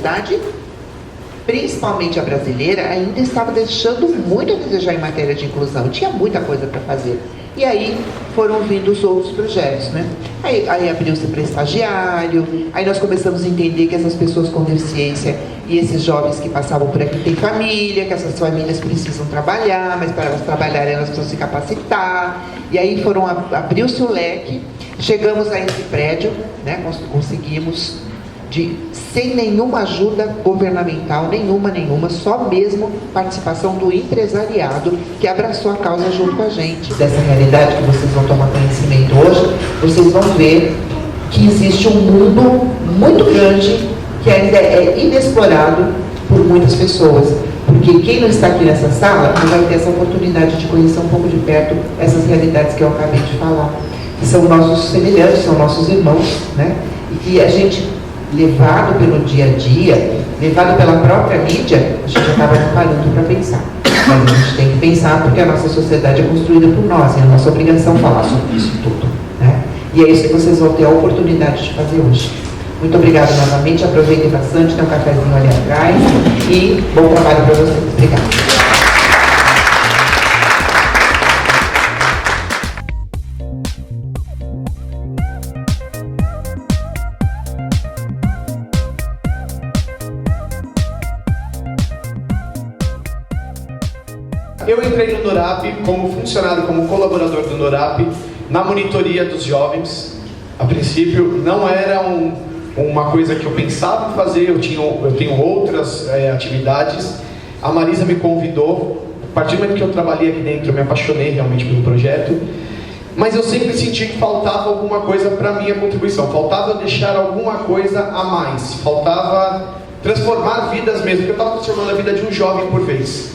sociedade, principalmente a brasileira, ainda estava deixando muito a desejar em matéria de inclusão. Tinha muita coisa para fazer. E aí foram vindo os outros projetos, né? Aí abriu-se para estagiário, aí nós começamos a entender que essas pessoas com deficiência e esses jovens que passavam por aqui têm família, que essas famílias precisam trabalhar, mas para elas trabalharem elas precisam se capacitar. E aí abriu-se o leque, chegamos a esse prédio, né? Conseguimos sem nenhuma ajuda governamental, nenhuma, só mesmo participação do empresariado que abraçou a causa junto com a gente. Dessa realidade que vocês vão tomar conhecimento hoje, vocês vão ver que existe um mundo muito grande que ainda é inexplorado por muitas pessoas. Porque quem não está aqui nessa sala não vai ter essa oportunidade de conhecer um pouco de perto essas realidades que eu acabei de falar. Que são nossos semelhantes, são nossos irmãos, né? E que a gente, levado pelo dia a dia, levado pela própria mídia, a gente acaba não parando para pensar. Mas a gente tem que pensar porque a nossa sociedade é construída por nós, e é a nossa obrigação falar sobre isso tudo, né? E é isso que vocês vão ter a oportunidade de fazer hoje. Muito obrigada novamente, aproveitem bastante, tem um cafezinho ali atrás, e bom trabalho para vocês. Obrigada. Eu entrei no NORAP como funcionário, como colaborador do NORAP, na monitoria dos jovens. A princípio não era uma coisa que eu pensava em fazer, eu tenho outras atividades. A Marisa me convidou, a partir do momento que eu trabalhei aqui dentro, eu me apaixonei realmente pelo projeto. Mas eu sempre senti que faltava alguma coisa para a minha contribuição, faltava deixar alguma coisa a mais, faltava transformar vidas mesmo, porque eu estava transformando a vida de um jovem por vez.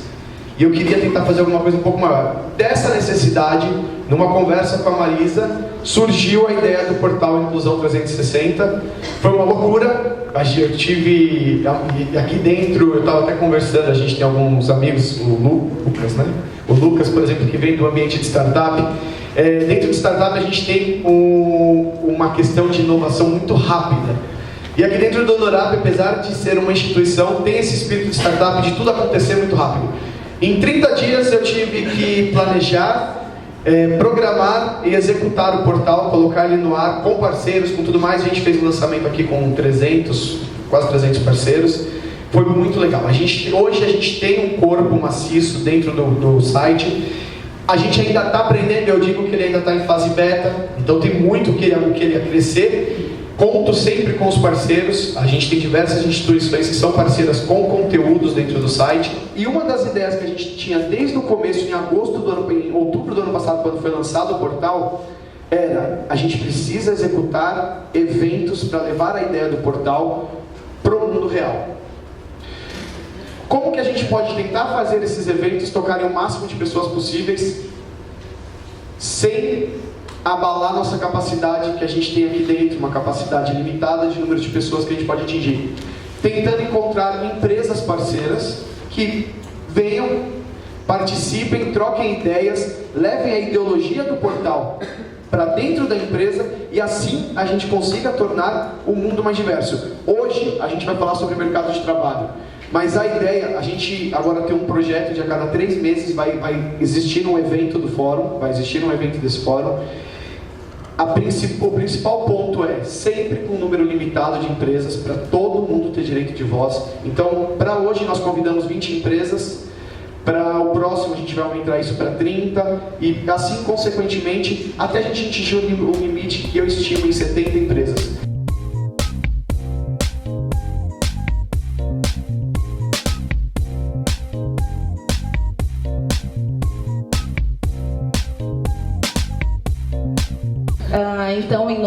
E eu queria tentar fazer alguma coisa um pouco maior. Dessa necessidade, numa conversa com a Marisa, surgiu a ideia do portal Inclusão 360. Foi uma loucura. Eu tive aqui dentro, eu estava até conversando, a gente tem alguns amigos, o Lucas, né? O Lucas, por exemplo, que vem do ambiente de startup. Dentro de startup a gente tem uma questão de inovação muito rápida. E aqui dentro do NORAP, apesar de ser uma instituição, tem esse espírito de startup de tudo acontecer muito rápido. Em 30 dias eu tive que planejar, programar e executar o portal, colocar ele no ar com parceiros, com tudo mais. A gente fez o lançamento aqui com quase 300 parceiros. Foi muito legal. Hoje a gente tem um corpo maciço dentro do site. A gente ainda está aprendendo, eu digo que ele ainda está em fase beta, então tem muito que ele crescer. Conto sempre com os parceiros, a gente tem diversas instituições que são parceiras com conteúdos dentro do site. E uma das ideias que a gente tinha desde o começo, em outubro do ano passado, quando foi lançado o portal, era: a gente precisa executar eventos para levar a ideia do portal para o mundo real. Como que a gente pode tentar fazer esses eventos tocarem o máximo de pessoas possíveis, sem abalar nossa capacidade que a gente tem aqui dentro, uma capacidade limitada de número de pessoas que a gente pode atingir? Tentando encontrar empresas parceiras que venham, participem, troquem ideias, levem a ideologia do portal para dentro da empresa e assim a gente consiga tornar o mundo mais diverso. Hoje a gente vai falar sobre o mercado de trabalho, mas a ideia, a gente agora tem um projeto de a cada 3 meses vai existir um evento do fórum, vai existir um evento desse fórum. O principal ponto é sempre com um número limitado de empresas para todo mundo ter direito de voz. Então, para hoje nós convidamos 20 empresas, para o próximo a gente vai aumentar isso para 30 e assim consequentemente até a gente atingir o limite que eu estimo em 70 empresas.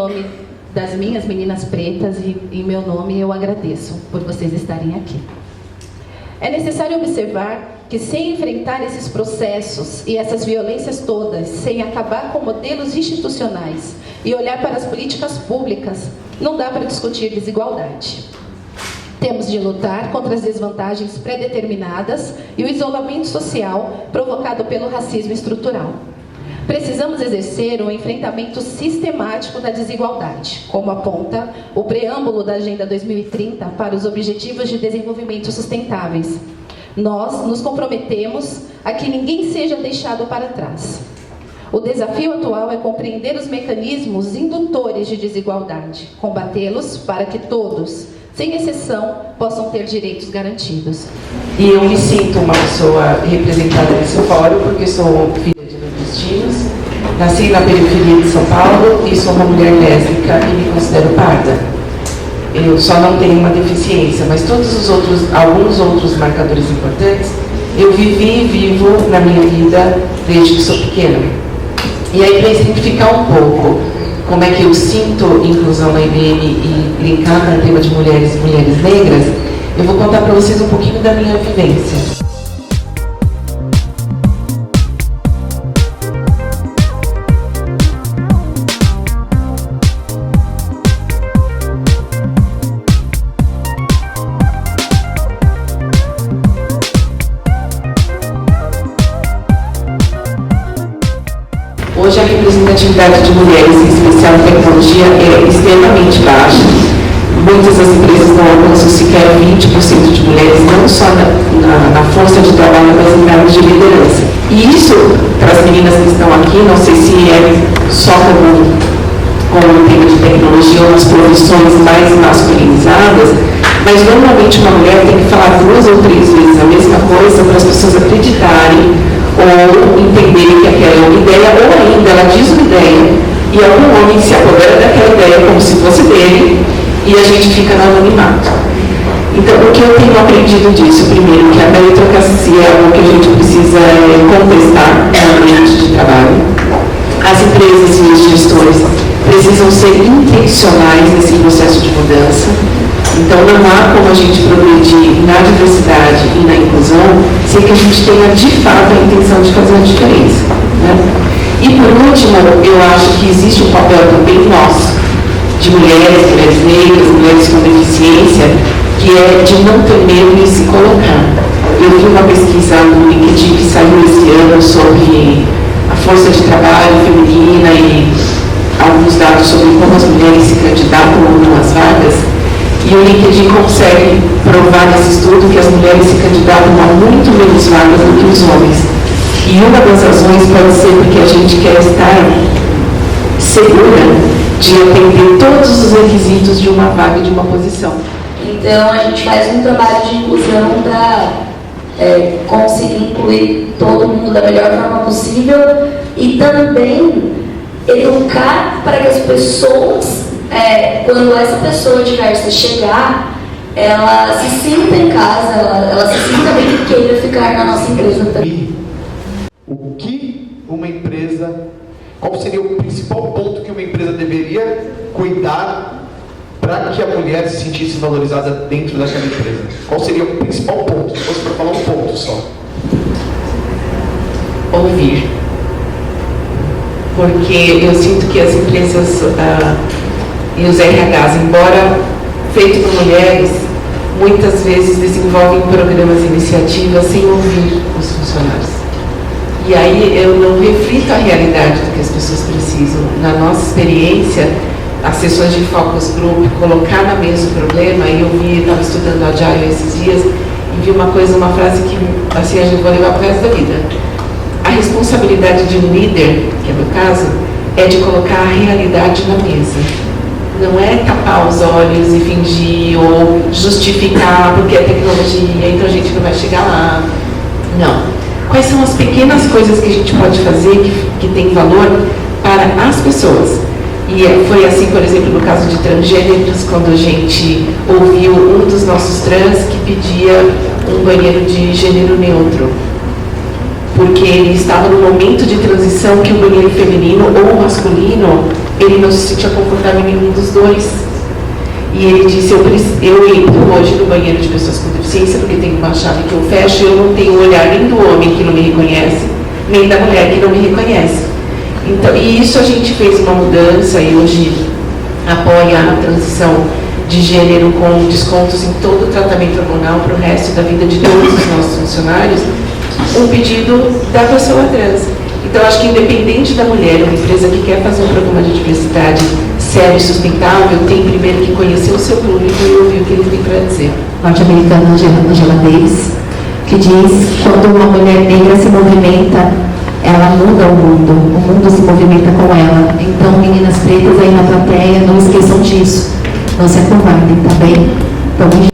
nome das minhas meninas pretas e em meu nome eu agradeço por vocês estarem aqui. É necessário observar que sem enfrentar esses processos e essas violências todas, sem acabar com modelos institucionais e olhar para as políticas públicas, não dá para discutir desigualdade. Temos de lutar contra as desvantagens pré-determinadas e o isolamento social provocado pelo racismo estrutural. Precisamos exercer um enfrentamento sistemático da desigualdade, como aponta o preâmbulo da Agenda 2030 para os Objetivos de Desenvolvimento Sustentáveis. Nós nos comprometemos a que ninguém seja deixado para trás. O desafio atual é compreender os mecanismos indutores de desigualdade, combatê-los para que todos, sem exceção, possam ter direitos garantidos. E eu me sinto uma pessoa representada nesse fórum porque sou filha de nordestinos, nasci na periferia de São Paulo e sou uma mulher lésbica e me considero parda. Eu só não tenho uma deficiência, mas alguns outros marcadores importantes, eu vivi e vivo na minha vida desde que sou pequena. E aí, para exemplificar um pouco como é que eu sinto inclusão na IBM e brincar com o tema de mulheres negras, eu vou contar para vocês um pouquinho da minha vivência. Hoje a representatividade de mulheres, em especial em tecnologia, é extremamente baixa. Muitas das empresas não alcançam sequer 20% de mulheres, não só na força de trabalho, mas em cargos de liderança. E isso, para as meninas que estão aqui, não sei se é só com o tema de tecnologia ou nas profissões mais masculinizadas, mas normalmente uma mulher tem que falar 2 ou 3 vezes a mesma coisa para as pessoas acreditarem ou entender que aquela é uma ideia, ou ainda ela diz uma ideia e algum homem se apodera daquela ideia como se fosse dele e a gente fica no anonimato. Então, o que eu tenho aprendido disso? Primeiro, que a meritocracia é algo que a gente precisa contestar no ambiente de trabalho. As empresas e os gestores precisam ser intencionais nesse processo de mudança. Então, não há como a gente progredir na diversidade e na inclusão sem que a gente tenha, de fato, a intenção de fazer a diferença, né? E, por último, eu acho que existe um papel também nosso, de mulheres negras, mulheres com deficiência, que é de não ter medo de se colocar. Eu vi uma pesquisa no LinkedIn que saiu esse ano sobre a força de trabalho feminina e alguns dados sobre como as mulheres se candidatam ou não às vagas. E o LinkedIn consegue provar nesse estudo que as mulheres se candidatam a muito menos vagas do que os homens. E uma das razões pode ser porque a gente quer estar segura de atender todos os requisitos de uma vaga e de uma posição. Então, a gente faz um trabalho de inclusão para conseguir incluir todo mundo da melhor forma possível e também educar para que as pessoas, quando essa pessoa diversa chegar, ela se sinta em casa, ela se sinta bem que queira ficar na nossa empresa também. O que uma empresa, qual seria o principal ponto que uma empresa deveria cuidar para que a mulher se sentisse valorizada dentro daquela empresa? Qual seria o principal ponto? Se fosse para falar um ponto só. Ouvir. Porque eu sinto que as empresas e os RHs, embora feitos por mulheres, muitas vezes desenvolvem programas e iniciativas sem ouvir os funcionários. E aí eu não reflito a realidade do que as pessoas precisam. Na nossa experiência, as sessões de focus group, colocar na mesa o problema, e eu estava estudando Agile esses dias, e vi uma frase que assim, eu vou levar para o resto da vida. A responsabilidade de um líder, que é o meu caso, é de colocar a realidade na mesa. Não é tapar os olhos e fingir ou justificar porque é tecnologia, então a gente não vai chegar lá. Não. Quais são as pequenas coisas que a gente pode fazer que tem valor para as pessoas? E foi assim, por exemplo, no caso de transgêneros, quando a gente ouviu um dos nossos trans que pedia um banheiro de gênero neutro. Porque ele estava no momento de transição que o banheiro feminino ou masculino ele não se sentia confortável em nenhum dos dois. E ele disse, eu entro hoje no banheiro de pessoas com deficiência porque tem uma chave que eu fecho e eu não tenho o olhar nem do homem que não me reconhece, nem da mulher que não me reconhece. Então, e isso a gente fez uma mudança e hoje apoia a transição de gênero com descontos em todo o tratamento hormonal para o resto da vida de todos os nossos funcionários, um pedido da pessoa trans. Então, acho que independente da mulher, uma empresa que quer fazer um programa de diversidade sério e sustentável, tem primeiro que conhecer o seu público e ouvir o que ele tem para dizer. Norte-americana Angela Davis, que diz: quando uma mulher negra se movimenta, ela muda o mundo se movimenta com ela. Então, meninas pretas aí na plateia, não esqueçam disso. Não se acovardem, tá bem? Tamo junto.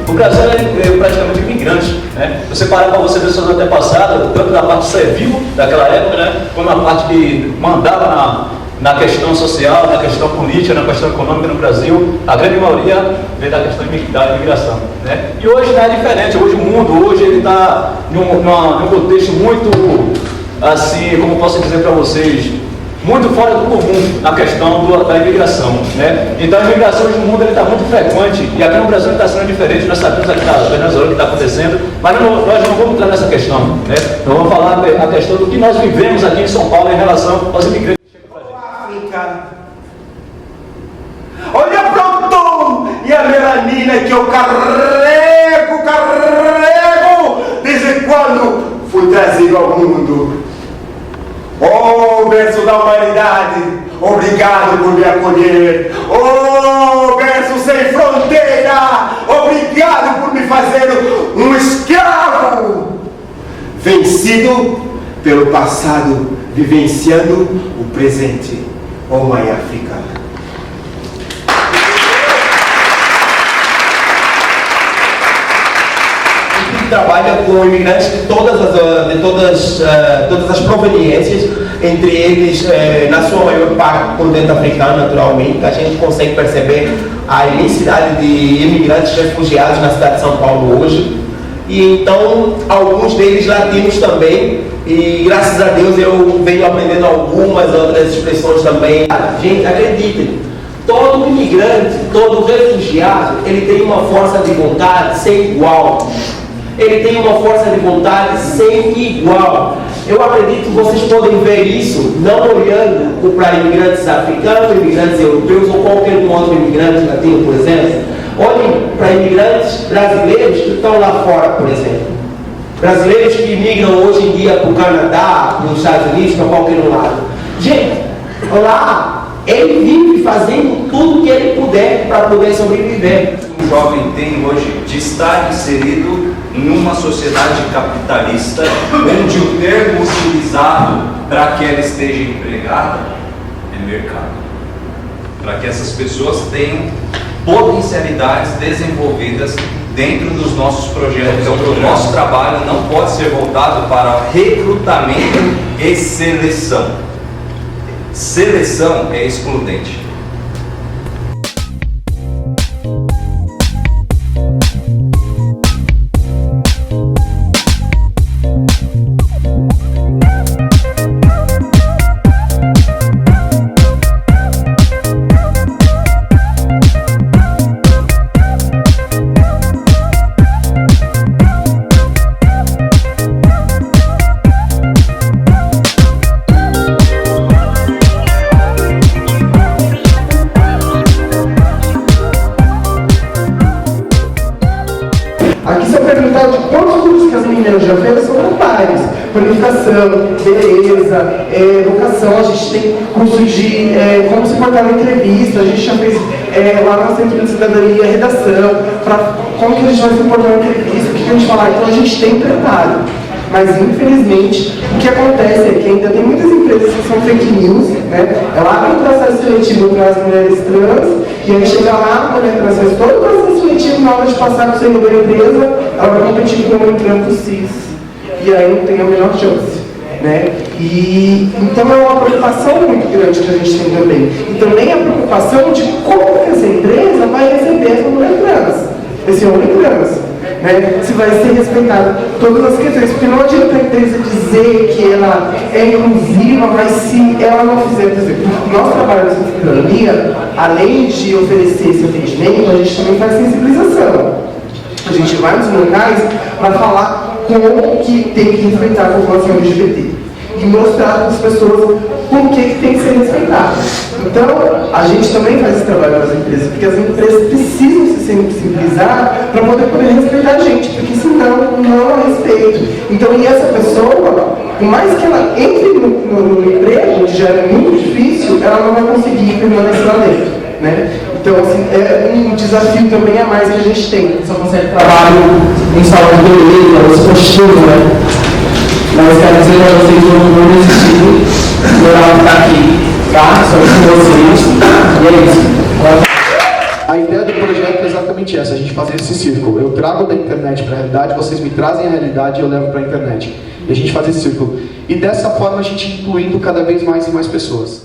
O Brasil é praticamente imigrante, né? Você parar para você ver seus antepassados, tanto na parte servil daquela época, né? Como na parte que mandava na questão social, na questão política, na questão econômica no Brasil, a grande maioria veio da questão da imigração, né? E hoje não é diferente. Hoje o mundo, ele está num contexto muito, assim, como posso dizer para vocês, muito fora do comum na questão da imigração, né? Então a imigração hoje no mundo está muito frequente e aqui no Brasil está sendo diferente. Nós sabemos aqui na Venezuela o que está acontecendo, mas nós não vamos entrar nessa questão, né? Nós vamos falar a questão do que nós vivemos aqui em São Paulo em relação aos imigrantes. Olha pronto! E a melanina que eu carrego desde quando fui trazido ao mundo. Oh, berço da humanidade, obrigado por me acolher. Oh, berço sem fronteira, obrigado por me fazer um escravo. Vencido pelo passado, vivenciando o presente. Oh, mãe África. Trabalha com imigrantes de todas as proveniências, entre eles, na sua maior parte, continente africano, naturalmente. A gente consegue perceber a imensidade de imigrantes refugiados na cidade de São Paulo hoje. E então, alguns deles latinos também, e graças a Deus eu venho aprendendo algumas outras expressões também. Gente, acreditem, todo imigrante, todo refugiado, ele tem uma força de vontade sem igual. Ele tem uma força de vontade sem igual. Eu acredito que vocês podem ver isso não olhando para imigrantes africanos, imigrantes europeus ou qualquer outro imigrante latino, por exemplo. Olhem para imigrantes brasileiros que estão lá fora, por exemplo. Brasileiros que migram hoje em dia para o Canadá, para os Estados Unidos, para qualquer lado. Gente, lá ele vive fazendo tudo que ele puder para poder sobreviver. O jovem tem hoje de estar inserido em uma sociedade capitalista onde o termo utilizado para que ela esteja empregada é mercado. Para que essas pessoas tenham potencialidades desenvolvidas dentro dos nossos projetos. Então, o nosso trabalho não pode ser voltado para recrutamento e seleção. Seleção é excludente. Já fez, são pares, planificação, beleza, educação. A gente tem cursos de como se portar na entrevista, a gente já fez lá no Centro de Cidadania, redação, para como que a gente vai se portar na entrevista, o que a gente falar. Então a gente tem preparo, mas infelizmente o que acontece é que ainda tem muitas empresas que são fake news, né? Ela abre um processo seletivo para as mulheres trans, e aí chega lá, a mulher trans faz todo o processo seletivo, na hora de passar para o sênior da empresa, ela vai competir com um homem branco cis, e aí não tem a menor chance, né? E então é uma preocupação muito grande que a gente tem também. E também a preocupação de como que essa empresa vai receber essa mulher trans. Esse é o único grama, né? Se vai ser respeitado todas as questões, porque não adianta a empresa dizer que ela é inclusiva, mas se ela não fizer, por exemplo, nós trabalhamos em cidadania, além de oferecer esse atendimento, a gente também faz sensibilização. A gente vai nos locais para falar como que tem que respeitar a população LGBT e mostrar para as pessoas por que tem que ser respeitado. Então, a gente também faz esse trabalho nas empresas, porque as empresas precisam se sensibilizar para poder respeitar a gente, porque senão não há respeito. Então, e essa pessoa, por mais que ela entre no emprego, que já é muito difícil, ela não vai conseguir permanecer lá dentro, né? Então, assim, é um desafio também a mais que a gente tem. Só consegue trabalho em sala de beleza, os postinhos, né? Mas quero dizer para vocês que eu não vou desistir, o Dourado está aqui, tá? Só com vocês, e é isso. A ideia do projeto é exatamente essa, a gente fazer esse círculo. Eu trago da internet para a realidade, vocês me trazem a realidade e eu levo para a internet. E a gente faz esse círculo. E dessa forma a gente incluindo cada vez mais e mais pessoas.